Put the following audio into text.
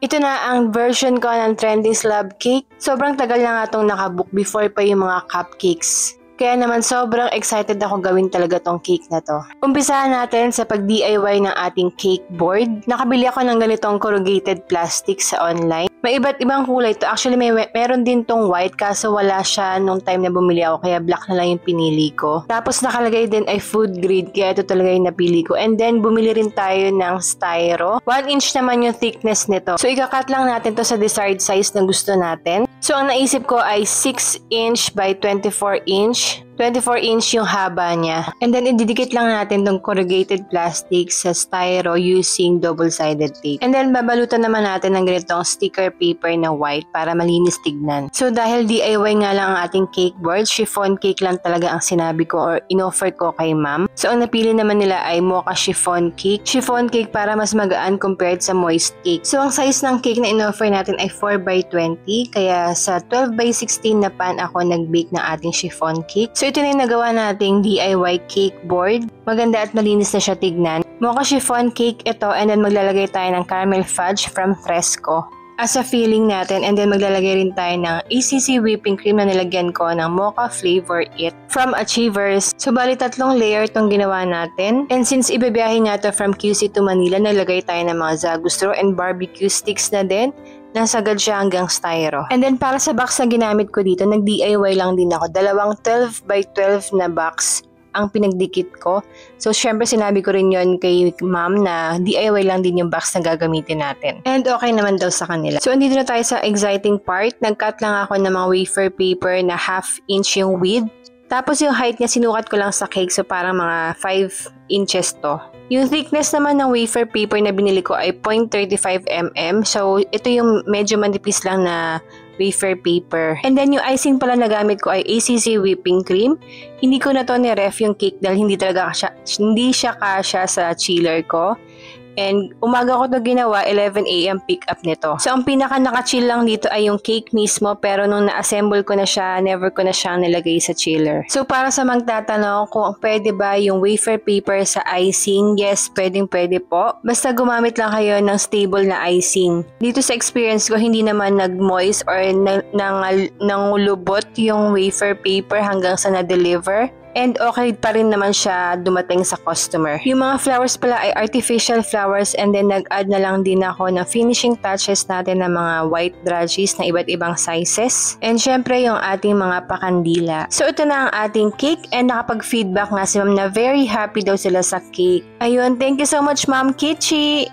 Ito na ang version ko ng trending slab cake. Sobrang tagal na nga itong nakabook before pa yung mga cupcakes. Kaya naman sobrang excited ako gawin talaga tong cake na to. Umpisahan natin sa pag-DIY ng ating cake board. Nakabili ako ng ganitong corrugated plastic sa online. May iba't ibang kulay to. Actually, meron din tong white kaso wala siya nung time na bumili ako kaya black na lang yung pinili ko. Tapos nakalagay din ay food grade kaya ito talaga yung napili ko. And then bumili rin tayo ng styro. 1 inch naman yung thickness nito. So ikakat lang natin to sa desired size na gusto natin. So ang naisip ko ay 6 inch by 24 inch. 24 inch yung haba niya. And then, ididikit lang natin tong corrugated plastic sa styro using double-sided tape. And then, babalutan naman natin ng ganitong sticker paper na white para malinis tignan. So, dahil DIY nga lang ang ating cake board, chiffon cake lang talaga ang sinabi ko or inoffer ko kay ma'am. So, ang napili naman nila ay mocha chiffon cake. Chiffon cake para mas magaan compared sa moist cake. So, ang size ng cake na inoffer natin ay 4 by 20. Kaya, sa 12 by 16 na pan ako nag-bake ng ating chiffon cake. So, ito na yung nagawa nating DIY cake board. Maganda at malinis na siya tignan. Mocha chiffon cake ito and then maglalagay tayo ng caramel fudge from Fresco as a filling natin and then maglalagay rin tayo ng ACC whipping cream na nilagyan ko ng mocha flavor it from Achievers. So bali 3 layer itong ginawa natin and since ibibiyahin nga to from QC to Manila, nalagay tayo ng mga Zagustro and barbecue sticks na din. Nasagad siya hanggang styro. And then para sa box na ginamit ko dito, nag-DIY lang din ako. Dalawang 12 by 12 na box ang pinagdikit ko. So syempre sinabi ko rin yon kay ma'am na DIY lang din yung box na gagamitin natin. And okay naman daw sa kanila. So andito na tayo sa exciting part. Nag-cut lang ako ng mga wafer paper na 1/2 inch yung width. Tapos yung height niya sinukat ko lang sa cake so parang mga 5 inches to. Yung thickness naman ng wafer paper na binili ko ay 0.35 mm. So, ito yung medyo manipis lang na wafer paper. And then, yung icing pala na gamit ko ay ACC whipping cream. Hindi ko na to ni-ref yung cake dahil hindi siya kasya sa chiller ko. And umaga ko to ginawa, 11 AM pick up nito. So, ang pinaka naka-chill lang dito ay yung cake mismo pero nung na-assemble ko na siya, never ko na siyang nilagay sa chiller. So, para sa magtatanong kung pwede ba yung wafer paper sa icing, yes, pwede po. Basta gumamit lang kayo ng stable na icing. Dito sa experience ko, hindi naman nag-moist or nangulubot yung wafer paper hanggang sa na-deliver. And okay pa rin naman siya dumating sa customer. Yung mga flowers pala ay artificial flowers and then nag-add na lang din ako ng finishing touches natin ng mga white dragis na iba't ibang sizes. And syempre yung ating mga pakandila. So ito na ang ating cake and nakapag-feedback nga si ma'am na very happy daw sila sa cake. Ayun, thank you so much Ma'am Kichi!